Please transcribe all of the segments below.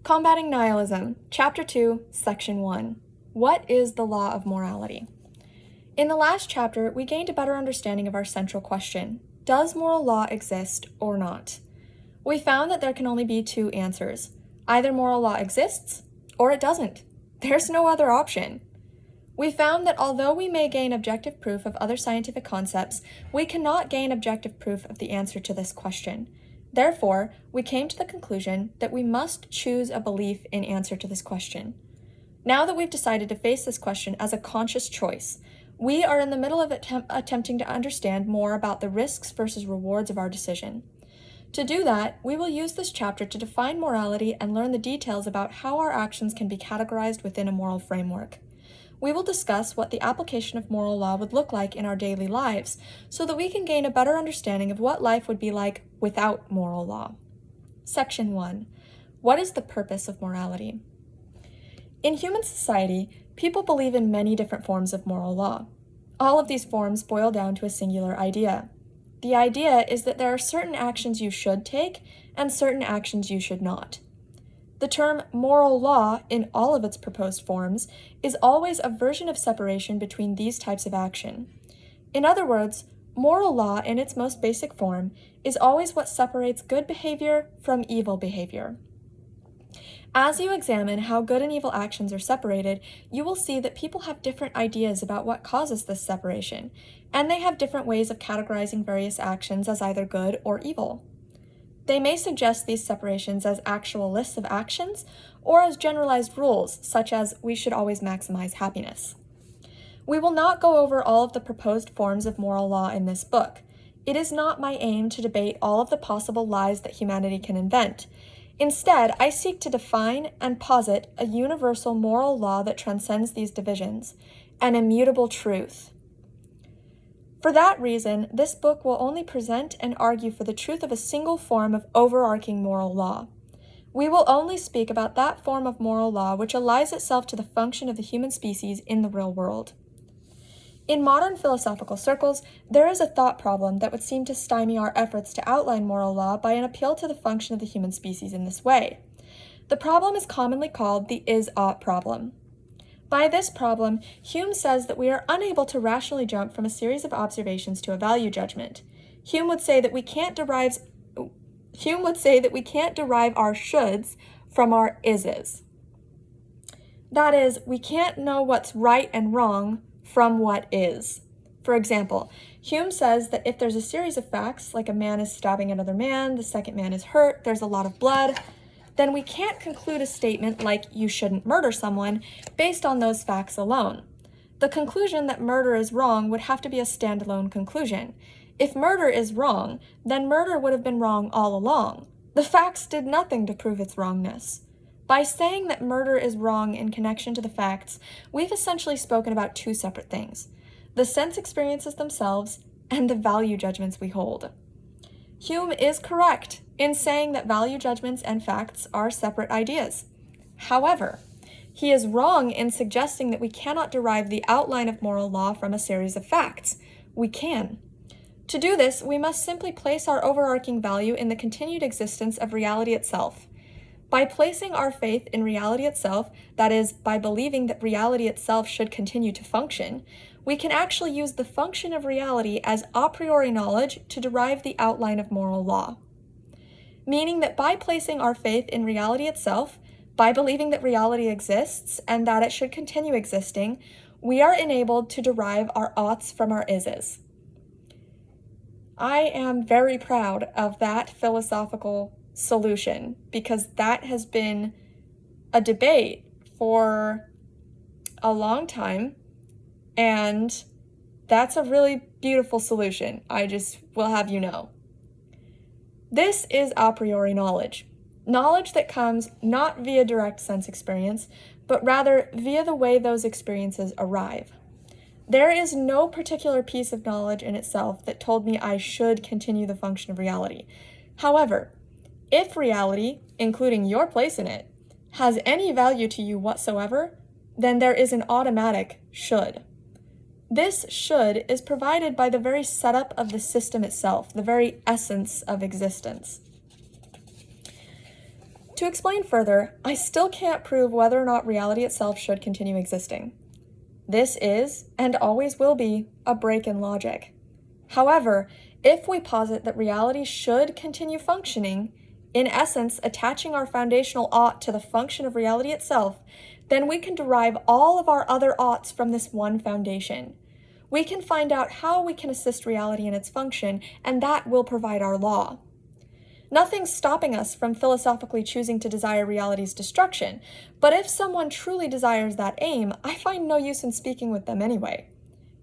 Combating Nihilism, Chapter 2, Section 1. What is the law of morality? In the last chapter, we gained a better understanding of our central question. Does moral law exist or not? We found that there can only be two answers. Either moral law exists, or it doesn't. There's no other option. We found that although we may gain objective proof of other scientific concepts, we cannot gain objective proof of the answer to this question. Therefore, we came to the conclusion that we must choose a belief in answer to this question. Now that we've decided to face this question as a conscious choice, we are in the middle of attempting to understand more about the risks versus rewards of our decision. To do that, we will use this chapter to define morality and learn the details about how our actions can be categorized within a moral framework. We will discuss what the application of moral law would look like in our daily lives so that we can gain a better understanding of what life would be like without moral law. Section 1. What is the purpose of morality? In human society, people believe in many different forms of moral law. All of these forms boil down to a singular idea. The idea is that there are certain actions you should take and certain actions you should not. The term moral law, in all of its proposed forms, is always a version of separation between these types of action. In other words, moral law in its most basic form is always what separates good behavior from evil behavior. As you examine how good and evil actions are separated, you will see that people have different ideas about what causes this separation, and they have different ways of categorizing various actions as either good or evil. They may suggest these separations as actual lists of actions or as generalized rules, such as we should always maximize happiness. We will not go over all of the proposed forms of moral law in this book. It is not my aim to debate all of the possible lies that humanity can invent. Instead, I seek to define and posit a universal moral law that transcends these divisions, an immutable truth. For that reason, this book will only present and argue for the truth of a single form of overarching moral law. We will only speak about that form of moral law which allies itself to the function of the human species in the real world. In modern philosophical circles, there is a thought problem that would seem to stymie our efforts to outline moral law by an appeal to the function of the human species in this way. The problem is commonly called the is-ought problem. By this problem, Hume says that we are unable to rationally jump from a series of observations to a value judgment. Hume would say that we can't derive our shoulds from our ises. That is, we can't know what's right and wrong from what is. For example, Hume says that if there's a series of facts, like a man is stabbing another man, the second man is hurt, there's a lot of blood, then we can't conclude a statement like you shouldn't murder someone based on those facts alone. The conclusion that murder is wrong would have to be a standalone conclusion. If murder is wrong, then murder would have been wrong all along. The facts did nothing to prove its wrongness. By saying that murder is wrong in connection to the facts, we've essentially spoken about two separate things: the sense experiences themselves and the value judgments we hold. Hume is correct in saying that value judgments and facts are separate ideas. However, he is wrong in suggesting that we cannot derive the outline of moral law from a series of facts. We can. To do this, we must simply place our overarching value in the continued existence of reality itself. By placing our faith in reality itself, that is, by believing that reality itself should continue to function, we can actually use the function of reality as a priori knowledge to derive the outline of moral law. Meaning that by placing our faith in reality itself, by believing that reality exists and that it should continue existing, we are enabled to derive our oughts from our ises. I am very proud of that philosophical solution because that has been a debate for a long time, and that's a really beautiful solution. I just will have you know. This is a priori knowledge. Knowledge that comes not via direct sense experience, but rather via the way those experiences arrive. There is no particular piece of knowledge in itself that told me I should continue the function of reality. However, if reality, including your place in it, has any value to you whatsoever, then there is an automatic should. This should is provided by the very setup of the system itself, the very essence of existence. To explain further, I still can't prove whether or not reality itself should continue existing. This is, and always will be, a break in logic. However, if we posit that reality should continue functioning, in essence attaching our foundational ought to the function of reality itself, then we can derive all of our other oughts from this one foundation. We can find out how we can assist reality in its function, and that will provide our law. Nothing's stopping us from philosophically choosing to desire reality's destruction, but if someone truly desires that aim, I find no use in speaking with them anyway.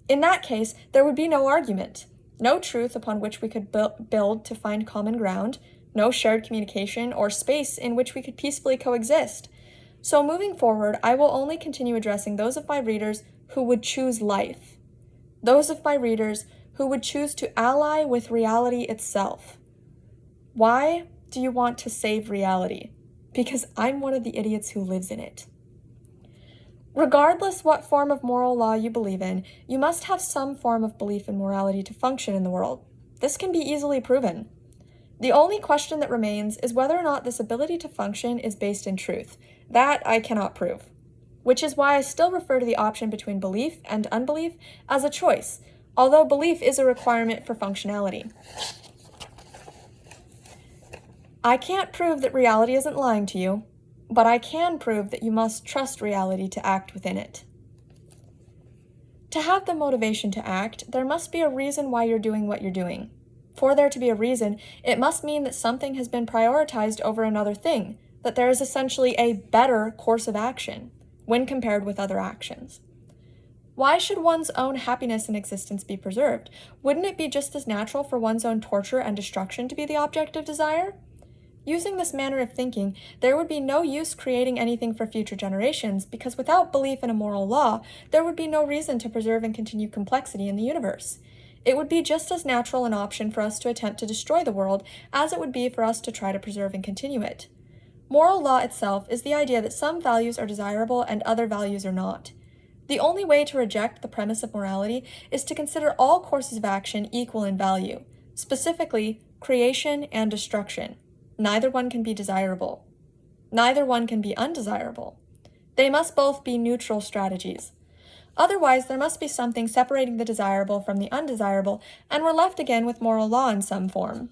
In that case, there would be no argument, no truth upon which we could build to find common ground, no shared communication or space in which we could peacefully coexist. So moving forward, I will only continue addressing those of my readers who would choose life, those of my readers who would choose to ally with reality itself. Why do you want to save reality? Because I'm one of the idiots who lives in it. Regardless what form of moral law you believe in, you must have some form of belief in morality to function in the world. This can be easily proven. The only question that remains is whether or not this ability to function is based in truth. That I cannot prove. Which is why I still refer to the option between belief and unbelief as a choice, although belief is a requirement for functionality. I can't prove that reality isn't lying to you, but I can prove that you must trust reality to act within it. To have the motivation to act, there must be a reason why you're doing what you're doing. For there to be a reason, it must mean that something has been prioritized over another thing, that there is essentially a better course of action when compared with other actions. Why should one's own happiness and existence be preserved? Wouldn't it be just as natural for one's own torture and destruction to be the object of desire? Using this manner of thinking, there would be no use creating anything for future generations, because without belief in a moral law, there would be no reason to preserve and continue complexity in the universe. It would be just as natural an option for us to attempt to destroy the world as it would be for us to try to preserve and continue it. Moral law itself is the idea that some values are desirable and other values are not. The only way to reject the premise of morality is to consider all courses of action equal in value, specifically creation and destruction. Neither one can be desirable. Neither one can be undesirable. They must both be neutral strategies. Otherwise, there must be something separating the desirable from the undesirable, and we're left again with moral law in some form.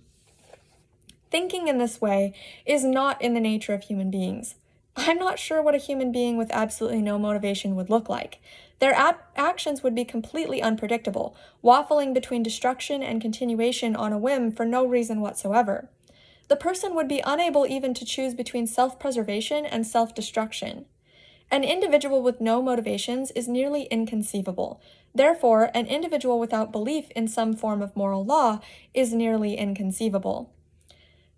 Thinking in this way is not in the nature of human beings. I'm not sure what a human being with absolutely no motivation would look like. Their actions would be completely unpredictable, waffling between destruction and continuation on a whim for no reason whatsoever. The person would be unable even to choose between self-preservation and self-destruction. An individual with no motivations is nearly inconceivable. Therefore, an individual without belief in some form of moral law is nearly inconceivable.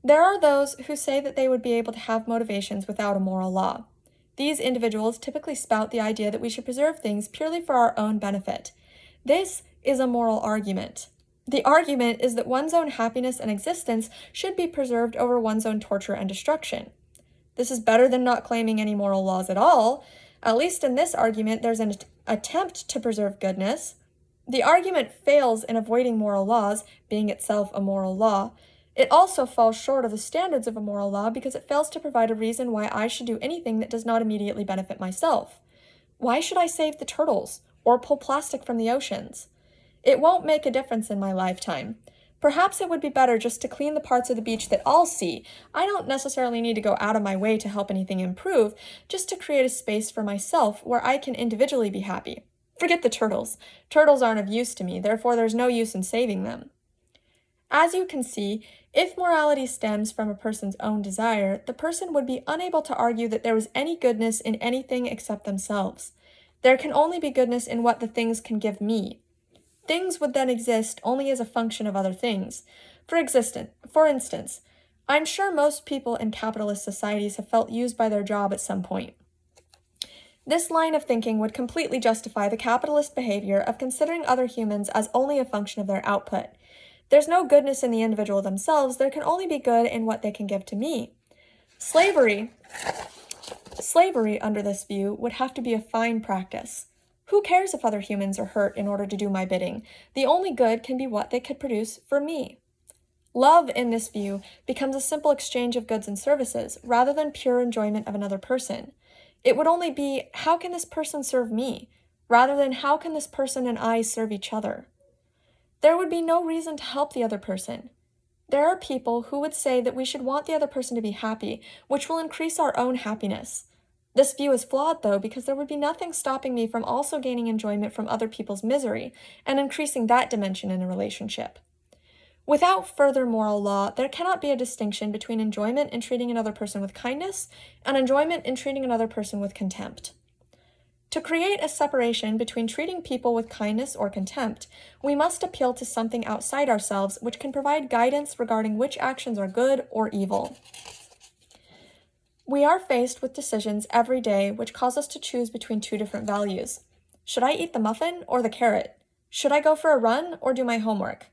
There are those who say that they would be able to have motivations without a moral law. These individuals typically spout the idea that we should preserve things purely for our own benefit. This is a moral argument. The argument is that one's own happiness and existence should be preserved over one's own torture and destruction. This is better than not claiming any moral laws at all. At least in this argument, there's an attempt to preserve goodness. The argument fails in avoiding moral laws, being itself a moral law. It also falls short of the standards of a moral law because it fails to provide a reason why I should do anything that does not immediately benefit myself. Why should I save the turtles or pull plastic from the oceans? It won't make a difference in my lifetime. Perhaps it would be better just to clean the parts of the beach that I'll see. I don't necessarily need to go out of my way to help anything improve, just to create a space for myself where I can individually be happy. Forget the turtles. Turtles aren't of use to me, therefore there's no use in saving them. As you can see, if morality stems from a person's own desire, the person would be unable to argue that there was any goodness in anything except themselves. There can only be goodness in what the things can give me. Things would then exist only as a function of other things. For instance, I'm sure most people in capitalist societies have felt used by their job at some point. This line of thinking would completely justify the capitalist behavior of considering other humans as only a function of their output. There's no goodness in the individual themselves, there can only be good in what they can give to me. Slavery under this view would have to be a fine practice. Who cares if other humans are hurt in order to do my bidding? The only good can be what they could produce for me. Love, in this view, becomes a simple exchange of goods and services, rather than pure enjoyment of another person. It would only be, how can this person serve me, rather than how can this person and I serve each other? There would be no reason to help the other person. There are people who would say that we should want the other person to be happy, which will increase our own happiness. This view is flawed, though, because there would be nothing stopping me from also gaining enjoyment from other people's misery and increasing that dimension in a relationship. Without further moral law, there cannot be a distinction between enjoyment in treating another person with kindness and enjoyment in treating another person with contempt. To create a separation between treating people with kindness or contempt, we must appeal to something outside ourselves which can provide guidance regarding which actions are good or evil. We are faced with decisions every day which cause us to choose between two different values. Should I eat the muffin or the carrot? Should I go for a run or do my homework?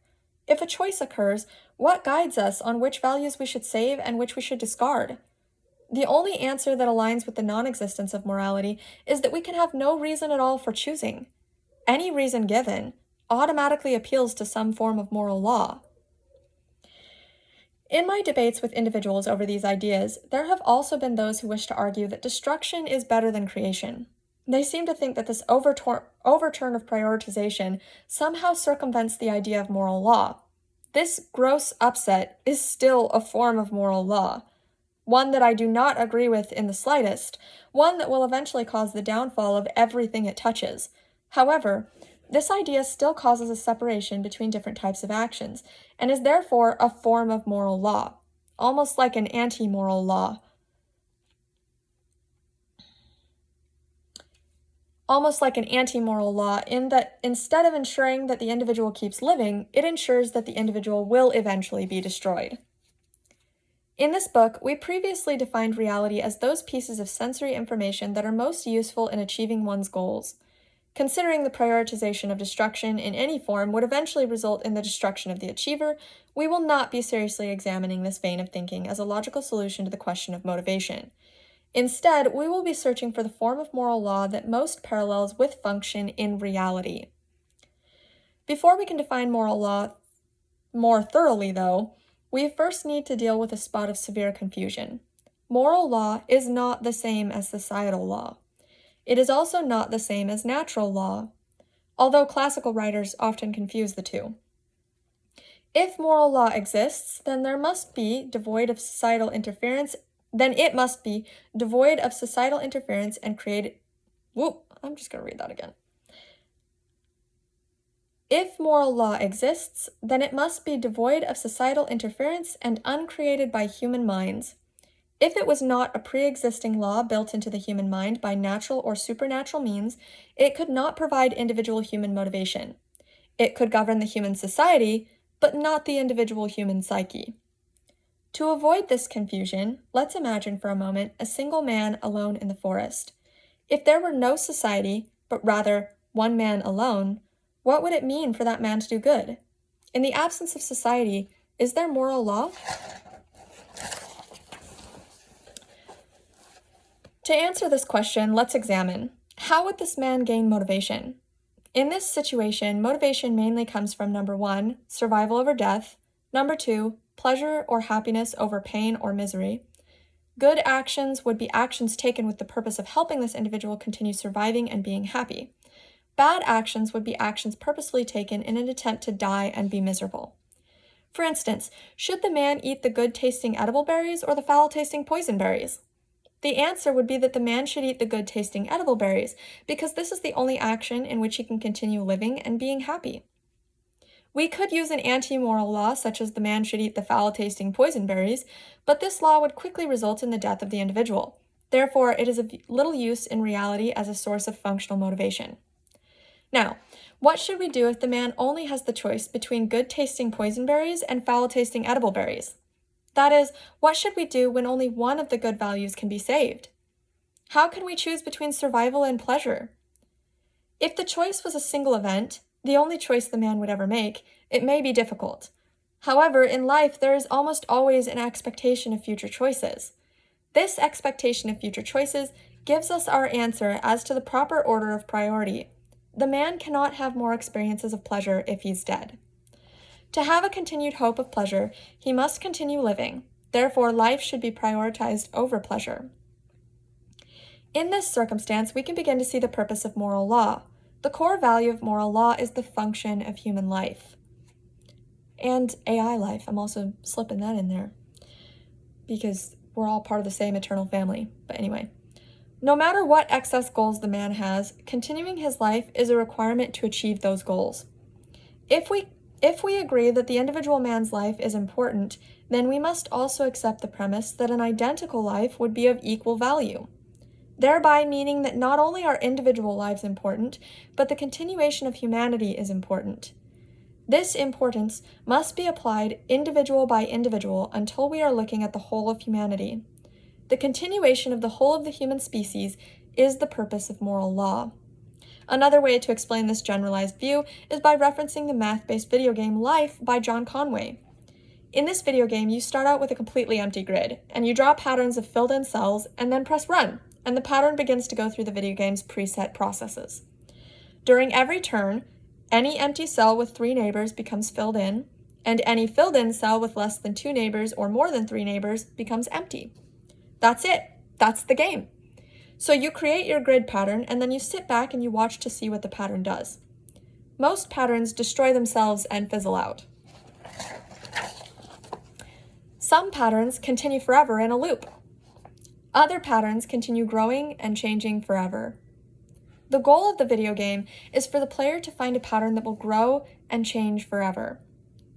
If a choice occurs, what guides us on which values we should save and which we should discard? The only answer that aligns with the non-existence of morality is that we can have no reason at all for choosing. Any reason given automatically appeals to some form of moral law. In my debates with individuals over these ideas, there have also been those who wish to argue that destruction is better than creation. They seem to think that this overturn of prioritization somehow circumvents the idea of moral law. This gross upset is still a form of moral law, one that I do not agree with in the slightest, one that will eventually cause the downfall of everything it touches. However, this idea still causes a separation between different types of actions, and is therefore a form of moral law, almost like an anti-moral law. In that instead of ensuring that the individual keeps living, it ensures that the individual will eventually be destroyed. In this book, we previously defined reality as those pieces of sensory information that are most useful in achieving one's goals. Considering the prioritization of destruction in any form would eventually result in the destruction of the achiever, we will not be seriously examining this vein of thinking as a logical solution to the question of motivation. Instead, we will be searching for the form of moral law that most parallels with function in reality. Before we can define moral law more thoroughly, though, we first need to deal with a spot of severe confusion. Moral law is not the same as societal law. It is also not the same as natural law, although classical writers often confuse the two. If moral law exists, then it must be devoid of societal interference and created. I'm just going to read that again. If moral law exists, then it must be devoid of societal interference and uncreated by human minds. If it was not a pre-existing law built into the human mind by natural or supernatural means, it could not provide individual human motivation. It could govern the human society, but not the individual human psyche. To avoid this confusion, let's imagine for a moment a single man alone in the forest. If there were no society, but rather one man alone, what would it mean for that man to do good? In the absence of society, is there moral law? To answer this question, let's examine, how would this man gain motivation? In this situation, motivation mainly comes from number 1, survival over death, number 2, pleasure or happiness over pain or misery. Good actions would be actions taken with the purpose of helping this individual continue surviving and being happy. Bad actions would be actions purposefully taken in an attempt to die and be miserable. For instance, should the man eat the good-tasting edible berries or the foul-tasting poison berries? The answer would be that the man should eat the good-tasting edible berries, because this is the only action in which he can continue living and being happy. We could use an anti-moral law such as the man should eat the foul-tasting poison berries, but this law would quickly result in the death of the individual. Therefore, it is of little use in reality as a source of functional motivation. Now, what should we do if the man only has the choice between good-tasting poison berries and foul-tasting edible berries? That is, what should we do when only one of the good values can be saved? How can we choose between survival and pleasure? If the choice was a single event, the only choice the man would ever make, it may be difficult. However, in life, there is almost always an expectation of future choices. This expectation of future choices gives us our answer as to the proper order of priority. The man cannot have more experiences of pleasure if he's dead. To have a continued hope of pleasure, he must continue living. Therefore, life should be prioritized over pleasure. In this circumstance, we can begin to see the purpose of moral law. The core value of moral law is the function of human life. And AI life, I'm also slipping that in there, because we're all part of the same eternal family. But anyway, no matter what excess goals the man has, continuing his life is a requirement to achieve those goals. If we agree that the individual man's life is important, then we must also accept the premise that an identical life would be of equal value, thereby meaning that not only are individual lives important, but the continuation of humanity is important. This importance must be applied individual by individual until we are looking at the whole of humanity. The continuation of the whole of the human species is the purpose of moral law. Another way to explain this generalized view is by referencing the math-based video game Life by John Conway. In this video game, you start out with a completely empty grid, and you draw patterns of filled-in cells and then press run, and the pattern begins to go through the video game's preset processes. During every turn, any empty cell with 3 neighbors becomes filled in, and any filled-in cell with less than 2 neighbors or more than 3 neighbors becomes empty. That's it. That's the game. So you create your grid pattern, and then you sit back and you watch to see what the pattern does. Most patterns destroy themselves and fizzle out. Some patterns continue forever in a loop. Other patterns continue growing and changing forever. The goal of the video game is for the player to find a pattern that will grow and change forever.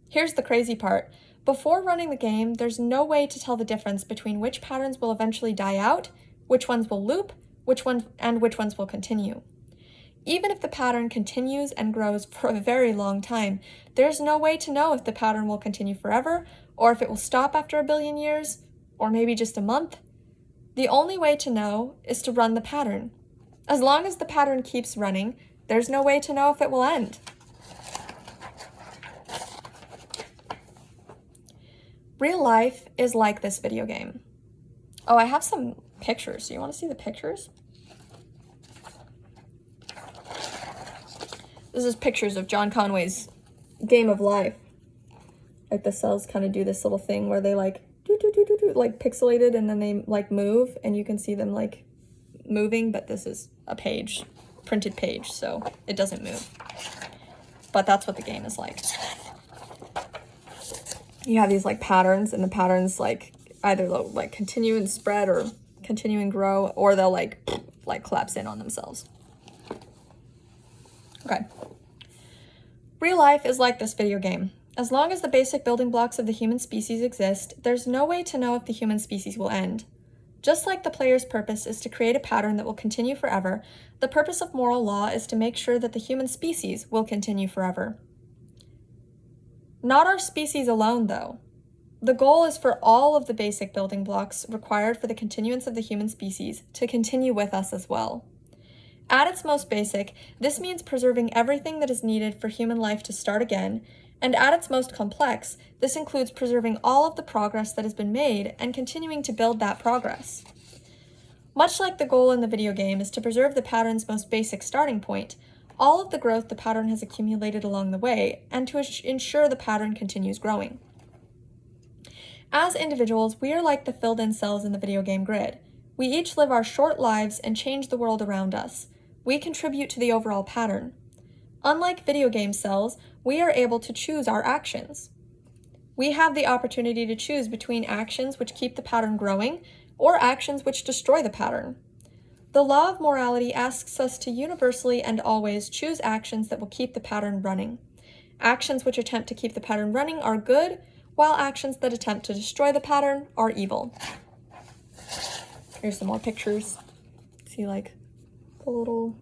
Here's the crazy part. Before running the game, there's no way to tell the difference between which patterns will eventually die out, which ones will loop, which ones will continue. Even if the pattern continues and grows for a very long time, there's no way to know if the pattern will continue forever, or if it will stop after a billion years, or maybe just a month. The only way to know is to run the pattern. As long as the pattern keeps running, there's no way to know if it will end. Real life is like this video game. Oh, I have some pictures. Do you want to see the pictures? This is pictures of John Conway's game of life. Like the cells kind of do this little thing where they like like pixelated, and then they like move, and you can see them like moving, but this is a page, printed page, so it doesn't move. But that's what the game is like. You have these like patterns, and the patterns like either they'll like continue and spread or continue and grow, or they'll like collapse in on themselves. Okay. Real life is like this video game. As long as the basic building blocks of the human species exist, there's no way to know if the human species will end. Just like the player's purpose is to create a pattern that will continue forever, the purpose of moral law is to make sure that the human species will continue forever. Not our species alone, though. The goal is for all of the basic building blocks required for the continuance of the human species to continue with us as well. At its most basic, this means preserving everything that is needed for human life to start again, and at its most complex, this includes preserving all of the progress that has been made and continuing to build that progress. Much like the goal in the video game is to preserve the pattern's most basic starting point, all of the growth the pattern has accumulated along the way, and to ensure the pattern continues growing. As individuals, we are like the filled-in cells in the video game grid. We each live our short lives and change the world around us. We contribute to the overall pattern. Unlike video game cells, we are able to choose our actions. We have the opportunity to choose between actions which keep the pattern growing or actions which destroy the pattern. The law of morality asks us to universally and always choose actions that will keep the pattern running. Actions which attempt to keep the pattern running are good, while actions that attempt to destroy the pattern are evil. Here's some more pictures. See like the little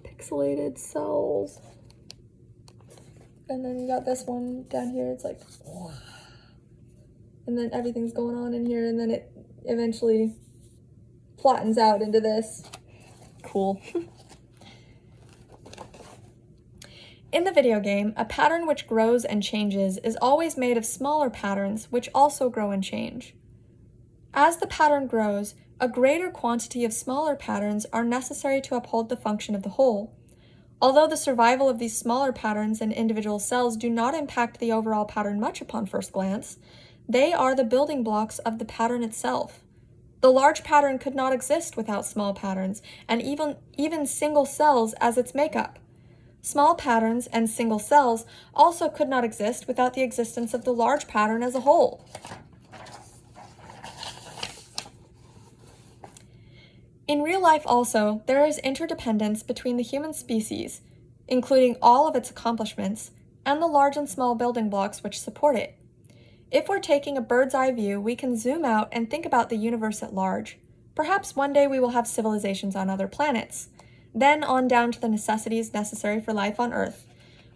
pixelated cells. And then you got this one down here, it's like, and then everything's going on in here, and then it eventually flattens out into this. Cool. In the video game, a pattern which grows and changes is always made of smaller patterns which also grow and change. As the pattern grows, a greater quantity of smaller patterns are necessary to uphold the function of the whole. Although the survival of these smaller patterns in individual cells do not impact the overall pattern much upon first glance, they are the building blocks of the pattern itself. The large pattern could not exist without small patterns, and even single cells as its makeup. Small patterns and single cells also could not exist without the existence of the large pattern as a whole. In real life also, there is interdependence between the human species, including all of its accomplishments, and the large and small building blocks which support it. If we're taking a bird's eye view, we can zoom out and think about the universe at large. Perhaps one day we will have civilizations on other planets, then on down to the necessities necessary for life on Earth.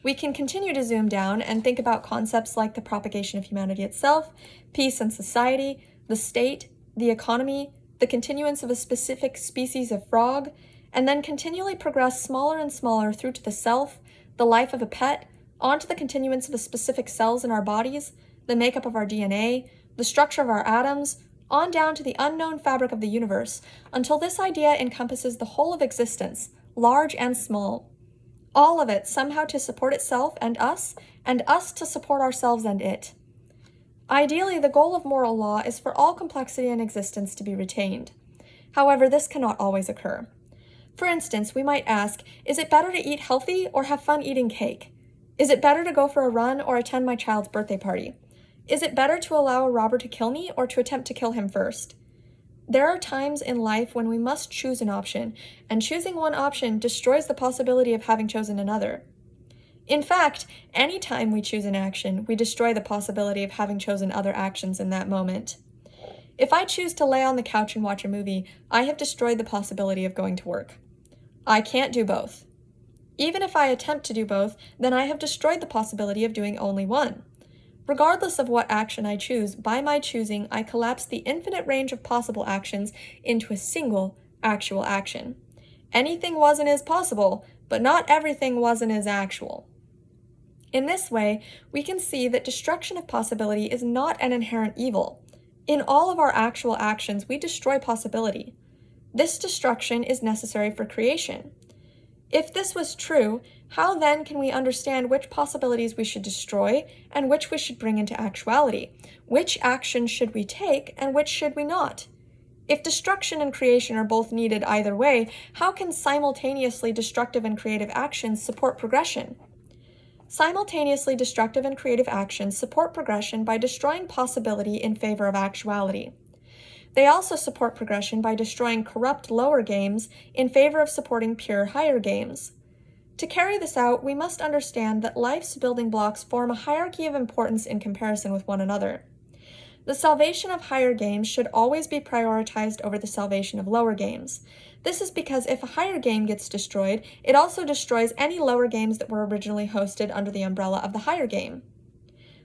We can continue to zoom down and think about concepts like the propagation of humanity itself, peace and society, the state, the economy, the continuance of a specific species of frog, and then continually progress smaller and smaller through to the self, the life of a pet, onto the continuance of the specific cells in our bodies, the makeup of our DNA, the structure of our atoms, on down to the unknown fabric of the universe, until this idea encompasses the whole of existence, large and small. All of it somehow to support itself and us to support ourselves and it. Ideally, the goal of moral law is for all complexity in existence to be retained. However, this cannot always occur. For instance, we might ask, is it better to eat healthy or have fun eating cake? Is it better to go for a run or attend my child's birthday party? Is it better to allow a robber to kill me or to attempt to kill him first? There are times in life when we must choose an option, and choosing one option destroys the possibility of having chosen another. In fact, any time we choose an action, we destroy the possibility of having chosen other actions in that moment. If I choose to lay on the couch and watch a movie, I have destroyed the possibility of going to work. I can't do both. Even if I attempt to do both, then I have destroyed the possibility of doing only one. Regardless of what action I choose, by my choosing, I collapse the infinite range of possible actions into a single actual action. Anything was and is possible, but not everything was and is actual. In this way, we can see that destruction of possibility is not an inherent evil. In all of our actual actions, we destroy possibility. This destruction is necessary for creation. If this was true, how then can we understand which possibilities we should destroy and which we should bring into actuality? Which action should we take and which should we not? If destruction and creation are both needed either way, how can simultaneously destructive and creative actions support progression? Simultaneously destructive and creative actions support progression by destroying possibility in favor of actuality. They also support progression by destroying corrupt lower games in favor of supporting pure higher games. To carry this out, we must understand that life's building blocks form a hierarchy of importance in comparison with one another. The salvation of higher games should always be prioritized over the salvation of lower games. This is because if a higher game gets destroyed, it also destroys any lower games that were originally hosted under the umbrella of the higher game.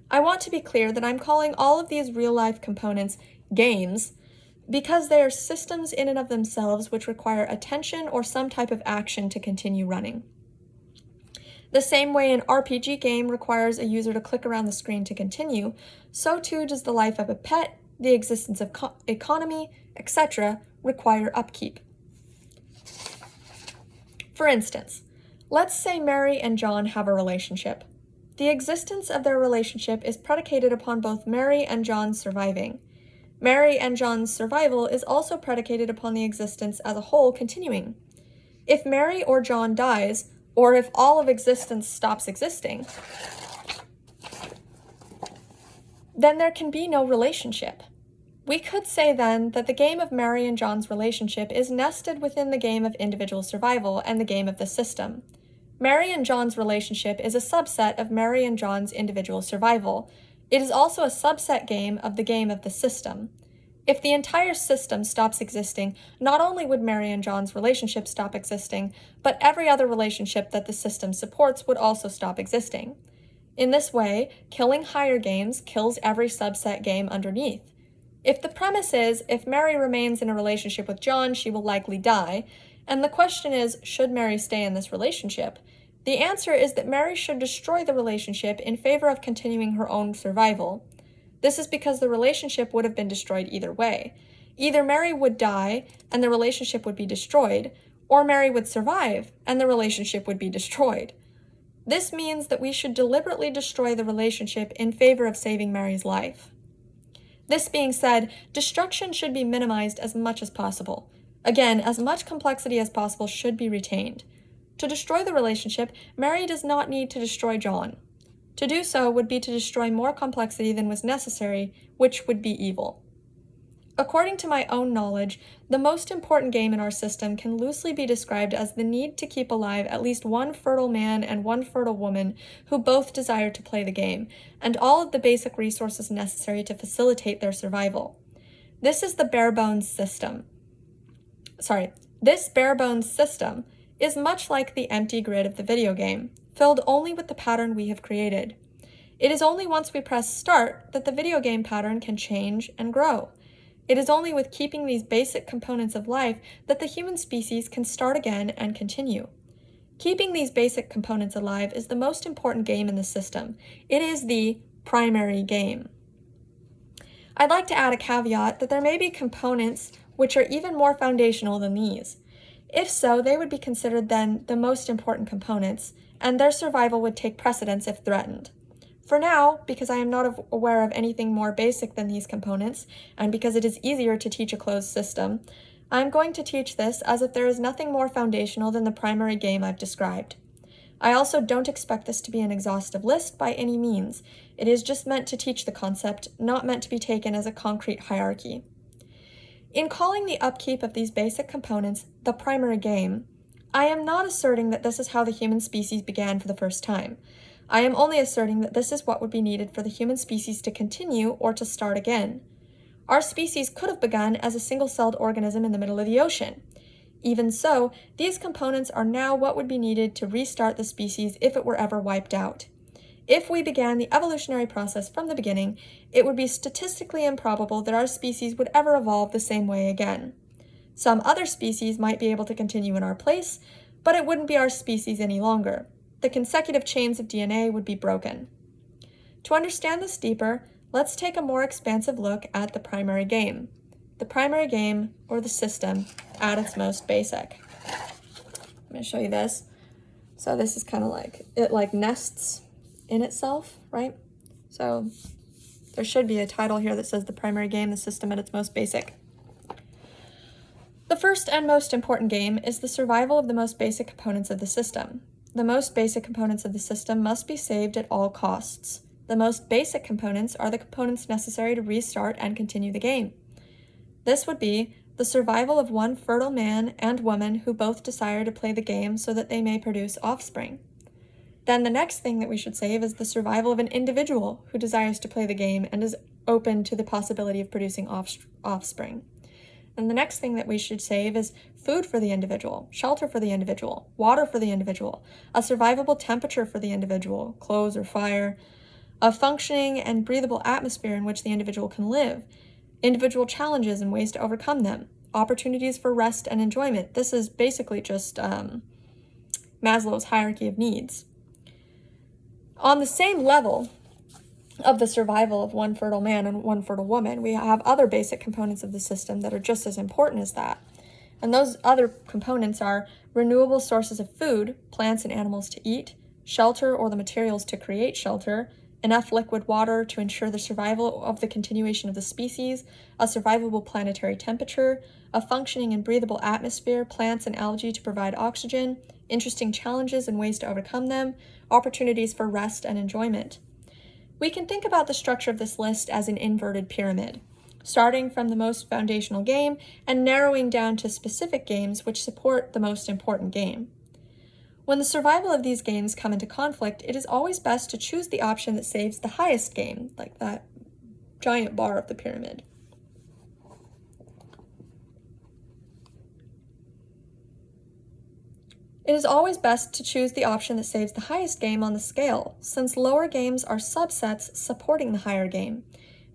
I want to be clear that I'm calling all of these real-life components games because they are systems in and of themselves which require attention or some type of action to continue running. The same way an RPG game requires a user to click around the screen to continue, so too does the life of a pet, the existence of economy, etc. require upkeep. For instance, let's say Mary and John have a relationship. The existence of their relationship is predicated upon both Mary and John's surviving. Mary and John's survival is also predicated upon the existence as a whole continuing. If Mary or John dies, or if all of existence stops existing, then there can be no relationship. We could say then that the game of Mary and John's relationship is nested within the game of individual survival and the game of the system. Mary and John's relationship is a subset of Mary and John's individual survival. It is also a subset game of the game of the system. If the entire system stops existing, not only would Mary and John's relationship stop existing, but every other relationship that the system supports would also stop existing. In this way, killing higher games kills every subset game underneath. If the premise is, if Mary remains in a relationship with John, she will likely die, and the question is, should Mary stay in this relationship? The answer is that Mary should destroy the relationship in favor of continuing her own survival. This is because the relationship would have been destroyed either way. Either Mary would die and the relationship would be destroyed, or Mary would survive and the relationship would be destroyed. This means that we should deliberately destroy the relationship in favor of saving Mary's life. This being said, destruction should be minimized as much as possible. Again, as much complexity as possible should be retained. To destroy the relationship, Mary does not need to destroy John. To do so would be to destroy more complexity than was necessary, which would be evil. According to my own knowledge, the most important game in our system can loosely be described as the need to keep alive at least one fertile man and one fertile woman who both desire to play the game, and all of the basic resources necessary to facilitate their survival. This bare-bones system is much like the empty grid of the video game, filled only with the pattern we have created. It is only once we press start that the video game pattern can change and grow. It is only with keeping these basic components of life that the human species can start again and continue. Keeping these basic components alive is the most important game in the system. It is the primary game. I'd like to add a caveat that there may be components which are even more foundational than these. If so, they would be considered then the most important components, and their survival would take precedence if threatened. For now, because I am not aware of anything more basic than these components, and because it is easier to teach a closed system, I am going to teach this as if there is nothing more foundational than the primary game I've described. I also don't expect this to be an exhaustive list by any means. It is just meant to teach the concept, not meant to be taken as a concrete hierarchy. In calling the upkeep of these basic components the primary game, I am not asserting that this is how the human species began for the first time. I am only asserting that this is what would be needed for the human species to continue or to start again. Our species could have begun as a single-celled organism in the middle of the ocean. Even so, these components are now what would be needed to restart the species if it were ever wiped out. If we began the evolutionary process from the beginning, it would be statistically improbable that our species would ever evolve the same way again. Some other species might be able to continue in our place, but it wouldn't be our species any longer. The consecutive chains of DNA would be broken. To understand this deeper, let's take a more expansive look at the primary game. The primary game, or the system, at its most basic. I'm going to show you this. So this is kind of like, it like nests in itself, right? So there should be a title here that says the primary game, the system at its most basic. The first and most important game is the survival of the most basic components of the system. The most basic components of the system must be saved at all costs. The most basic components are the components necessary to restart and continue the game. This would be the survival of one fertile man and woman who both desire to play the game so that they may produce offspring. Then the next thing that we should save is the survival of an individual who desires to play the game and is open to the possibility of producing offspring. And the next thing that we should save is food for the individual, shelter for the individual, water for the individual, a survivable temperature for the individual, clothes or fire, a functioning and breathable atmosphere in which the individual can live, individual challenges and ways to overcome them, opportunities for rest and enjoyment. This is basically just Maslow's hierarchy of needs. On the same level of the survival of one fertile man and one fertile woman, we have other basic components of the system that are just as important as that. And those other components are renewable sources of food, plants and animals to eat, shelter or the materials to create shelter, enough liquid water to ensure the survival of the continuation of the species, a survivable planetary temperature, a functioning and breathable atmosphere, plants and algae to provide oxygen, interesting challenges and ways to overcome them, opportunities for rest and enjoyment. We can think about the structure of this list as an inverted pyramid, starting from the most foundational game and narrowing down to specific games which support the most important game. When the survival of these games come into conflict, it is always best to choose the option that saves the highest game, like that giant bar of the pyramid. It is always best to choose the option that saves the highest game on the scale, since lower games are subsets supporting the higher game,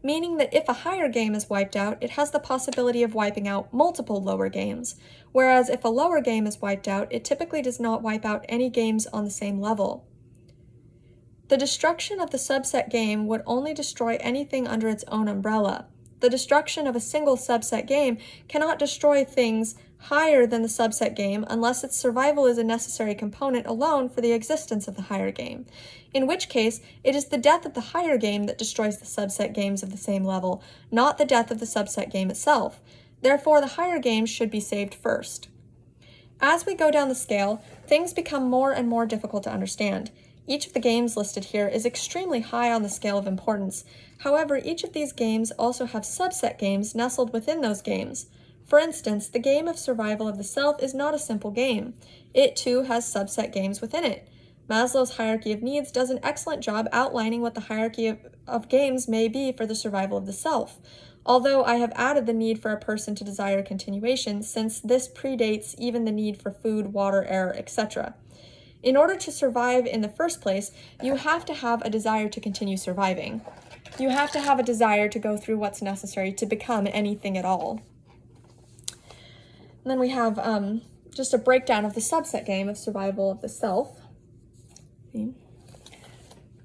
meaning that if a higher game is wiped out, it has the possibility of wiping out multiple lower games, whereas if a lower game is wiped out, it typically does not wipe out any games on the same level. The destruction of the subset game would only destroy anything under its own umbrella. The destruction of a single subset game cannot destroy things higher than the subset game unless its survival is a necessary component alone for the existence of the higher game, in which case it is the death of the higher game that destroys the subset games of the same level, not the death of the subset game itself. Therefore, the higher games should be saved first. As we go down the scale, things become more and more difficult to understand. Each of the games listed here is extremely high on the scale of importance. However, each of these games also have subset games nestled within those games. For instance, the game of survival of the self is not a simple game. It too has subset games within it. Maslow's hierarchy of needs does an excellent job outlining what the hierarchy of games may be for the survival of the self, although I have added the need for a person to desire continuation, since this predates even the need for food, water, air, etc. In order to survive in the first place, you have to have a desire to continue surviving. You have to have a desire to go through what's necessary to become anything at all. And then we have just a breakdown of the subset game of survival of the self.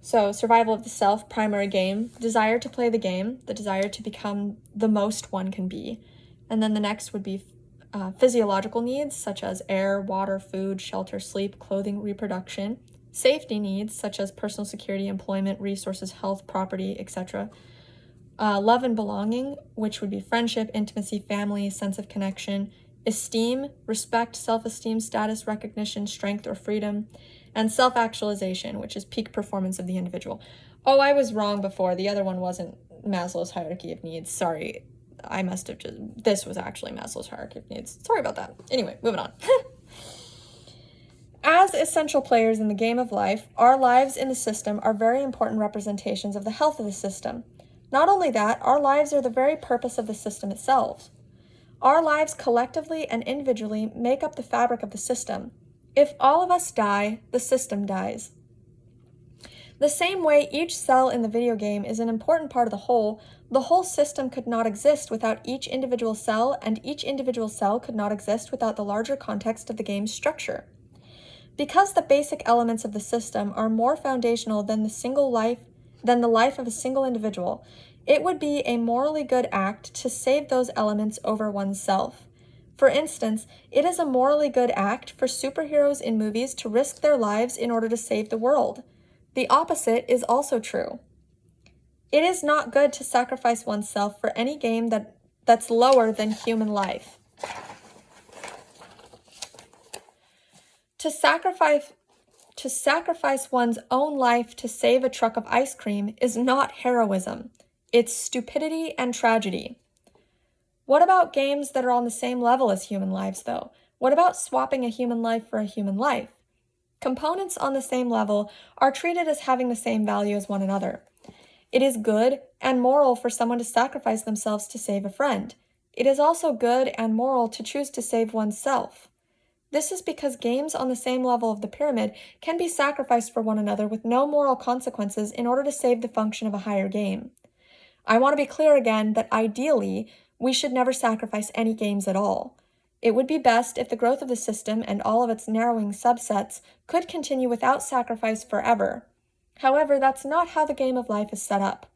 So, survival of the self, primary game, desire to play the game, the desire to become the most one can be. And then the next would be physiological needs, such as air, water, food, shelter, sleep, clothing, reproduction. Safety needs, such as personal security, employment, resources, health, property, etc. Love and belonging, which would be friendship, intimacy, family, sense of connection. Esteem, respect, self-esteem, status, recognition, strength, or freedom. And self-actualization, which is peak performance of the individual. Oh, I was wrong before. The other one wasn't Maslow's hierarchy of needs. Sorry, I must have just... This was actually Maslow's hierarchy of needs. Sorry about that. Anyway, moving on. As essential players in the game of life, our lives in the system are very important representations of the health of the system. Not only that, our lives are the very purpose of the system itself. Our lives collectively and individually make up the fabric of the system. If all of us die, the system dies. The same way each cell in the video game is an important part of the whole system could not exist without each individual cell, and each individual cell could not exist without the larger context of the game's structure. Because the basic elements of the system are more foundational than the life of a single individual, it would be a morally good act to save those elements over oneself. For instance, it is a morally good act for superheroes in movies to risk their lives in order to save the world. The opposite is also true. It is not good to sacrifice oneself for any game that's lower than human life. To sacrifice one's own life to save a truck of ice cream is not heroism. It's stupidity and tragedy. What about games that are on the same level as human lives, though? What about swapping a human life for a human life? Components on the same level are treated as having the same value as one another. It is good and moral for someone to sacrifice themselves to save a friend. It is also good and moral to choose to save oneself. This is because games on the same level of the pyramid can be sacrificed for one another with no moral consequences in order to save the function of a higher game. I want to be clear again that ideally, we should never sacrifice any games at all. It would be best if the growth of the system and all of its narrowing subsets could continue without sacrifice forever. However, that's not how the game of life is set up.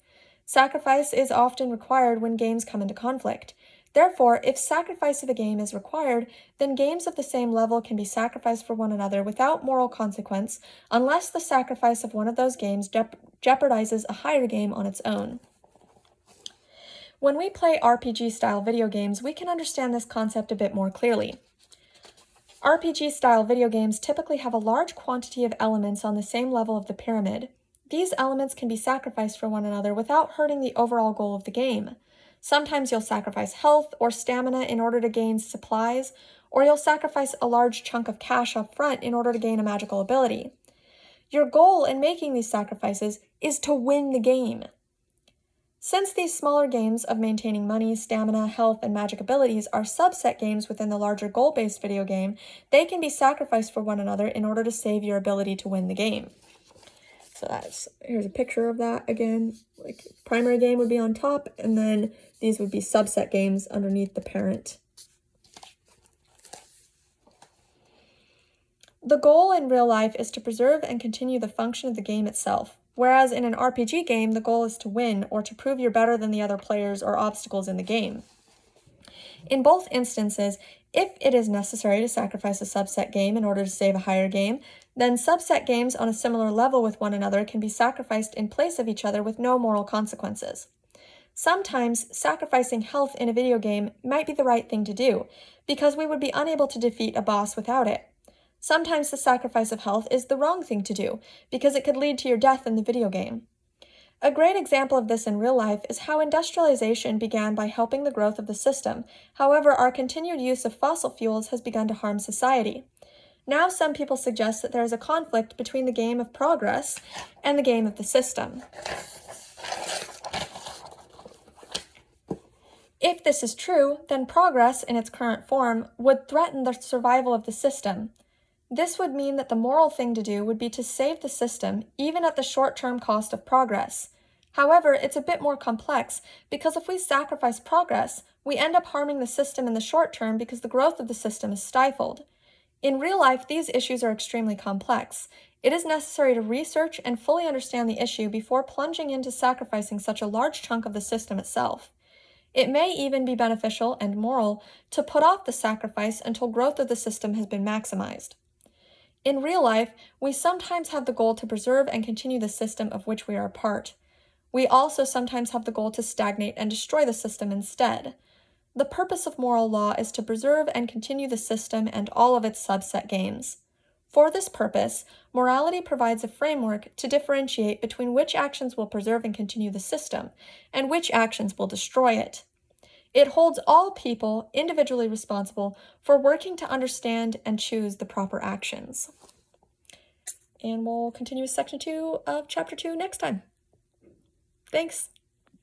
Sacrifice is often required when games come into conflict. Therefore, if sacrifice of a game is required, then games of the same level can be sacrificed for one another without moral consequence, unless the sacrifice of one of those games jeopardizes a higher game on its own. When we play RPG-style video games, we can understand this concept a bit more clearly. RPG-style video games typically have a large quantity of elements on the same level of the pyramid. These elements can be sacrificed for one another without hurting the overall goal of the game. Sometimes you'll sacrifice health or stamina in order to gain supplies, or you'll sacrifice a large chunk of cash up front in order to gain a magical ability. Your goal in making these sacrifices is to win the game. Since these smaller games of maintaining money, stamina, health, and magic abilities are subset games within the larger goal-based video game, they can be sacrificed for one another in order to save your ability to win the game. So here's a picture of that again. Like, primary game would be on top, and then these would be subset games underneath the parent. The goal in real life is to preserve and continue the function of the game itself. whereas in an RPG game, the goal is to win or to prove you're better than the other players or obstacles in the game. In both instances, if it is necessary to sacrifice a subset game in order to save a higher game, then subset games on a similar level with one another can be sacrificed in place of each other with no moral consequences. Sometimes, sacrificing health in a video game might be the right thing to do, because we would be unable to defeat a boss without it. Sometimes the sacrifice of health is the wrong thing to do, because it could lead to your death in the video game. A great example of this in real life is how industrialization began by helping the growth of the system. However, our continued use of fossil fuels has begun to harm society. Now some people suggest that there is a conflict between the game of progress and the game of the system. If this is true, then progress in its current form would threaten the survival of the system. This would mean that the moral thing to do would be to save the system, even at the short-term cost of progress. However, it's a bit more complex, because if we sacrifice progress, we end up harming the system in the short term because the growth of the system is stifled. In real life, these issues are extremely complex. It is necessary to research and fully understand the issue before plunging into sacrificing such a large chunk of the system itself. It may even be beneficial and moral to put off the sacrifice until growth of the system has been maximized. In real life, we sometimes have the goal to preserve and continue the system of which we are a part. We also sometimes have the goal to stagnate and destroy the system instead. The purpose of moral law is to preserve and continue the system and all of its subset games. For this purpose, morality provides a framework to differentiate between which actions will preserve and continue the system, and which actions will destroy it. It holds all people individually responsible for working to understand and choose the proper actions. And we'll continue with section 2 of chapter 2 next time. Thanks.